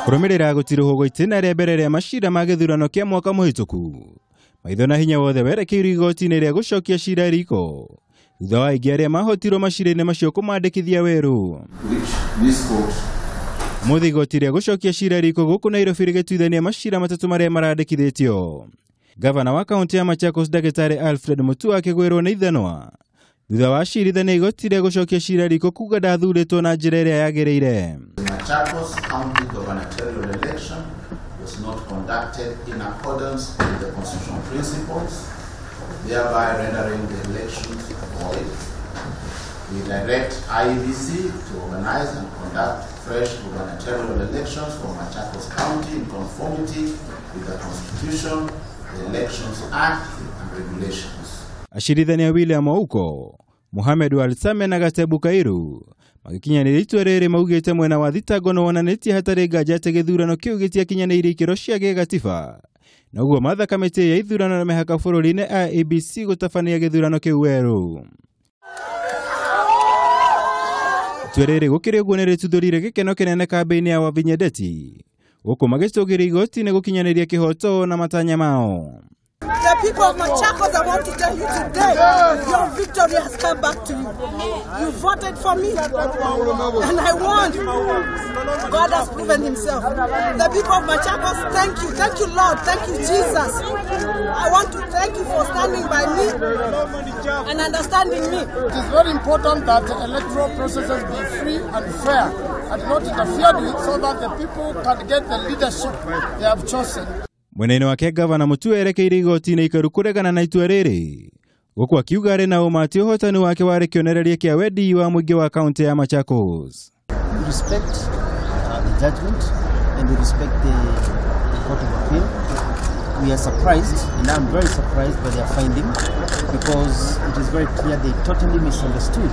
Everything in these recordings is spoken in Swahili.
Kurumirira gutiruhwo itena rĩa mbere rĩa macira ma githurano kia mwaka muhituku. Maitho na hinya wothe werekeirwo igoti-inĩ rĩa gucokia ciira riko. Thutha wa aingĩ arĩa mahotirwo macira-inĩ macio kũmandĩkithia werũ. Mũthĩ igoti rĩa gucokia ciira riko gũkũ Nairobi rĩgĩtuithania macira matatu marĩa marandĩkithĩtio. Ngavana wa kaunty ya Machakos Dr Alfred Mutua akĩgwĩrwo nĩ ithanwa. Thutha wa acirithania igoti rĩa gucokia ciira riko kuuga ndathurĩtwo na njĩra ĩrĩa yagĩrĩire. Machakos County gubernatorial election was not conducted in accordance with the constitutional principles, thereby rendering the elections void. We direct IEBC to organize and conduct fresh gubernatorial elections for Machakos County in conformity with the Constitution, the Elections Act, and regulations. Acirithania William Ouko, Mohamed Walsame na Gatebu Kairu magikinyanĩria itua rĩrĩ maugite mwena wa thitango no wonanĩtie hatarĩ nganja atĩ gĩthurano kĩu gĩtiakinyanĩirie ikĩro cia gĩgatiba. Na ũguo matha kamĩtĩ ya ithurano na mĩhaka bũrũri-inĩ IEBC gũtabania gĩthurano kĩu werũ. Itua rĩrĩ gũkĩrĩ ũguo nĩ rĩtuthũrire gĩkeno kĩnene kambĩ-inĩ ya Wavinya Ndeti gũkũ magĩcũgĩria igoti-inĩ gũkinyanĩria kĩhoto na matanya mao. The people of Machakos, I want to tell you today, your victory has come back to you. You voted for me, and I won. God has proven himself. The people of Machakos, thank you. Thank you, Lord. Thank you, Jesus. I want to thank you for standing by me and understanding me. It is very important that the electoral processes be free and fair and not interfered with so that the people can get the leadership they have chosen. Mwena-inĩ wake Ngavana Mutua erekeire igoti-inĩ ikaru kuregana na itua rĩrĩ. Gũkũ akiuga arĩ na ũma atĩ ũhotani wake warĩ kĩonereria kĩa wendi wa mũingĩ wa kaunti ya Machakos. We respect the judgment and we respect the Court of Appeal. We are surprised, and I'm very surprised by their finding because it is very clear they totally misunderstood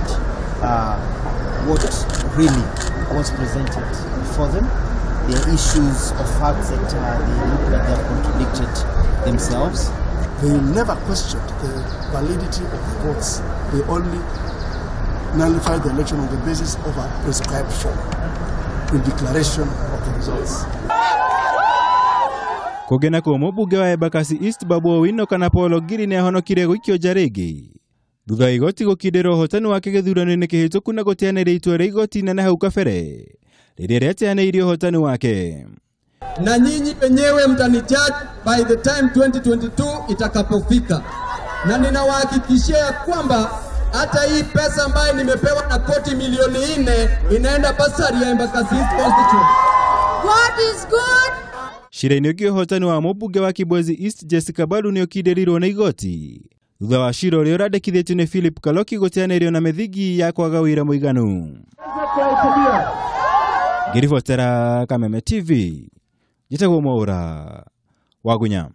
what really was presented before them. There are issues of facts that they look like they have contradicted themselves. They never questioned the validity of the votes. They only nullified the election on the basis of a prescribed form, with declaration of the results. Kũgena kwa mũmbunge wa Embakasi East Babu Owino kana Paul Ongili nĩ ahonokire gũikio nja rĩngĩ. Thutha igoti gũkindĩra ũhotani wake gĩthurano-inĩ kihituku na guteanirwo itua rĩa igoti inene hau kabere rĩrĩa rĩateanĩirie ũhotani wake. Na nyinyi wenyewe mtanijudge by the time 2022 itakapofika. Na ninawahakikishia kwamba hata hii pesa ambayo nimepewa na koti milioni 4 inaenda basari ya Embakasi East constituency. God is good. Ciira-ini ũngĩ ũhotani wa mũmbunge wa Kibwezi East Jessica Balu nĩ ũkindĩrirwo na igoti. Thutha wa cira ũrĩa ũrandĩkithĩtio nĩ Philip Kaloki gũteanĩrio na mĩthingi ya kwaga wĩra mũiganu. Ngĩribotera Kameme TV, njĩtagwo Mwaura Wagunya.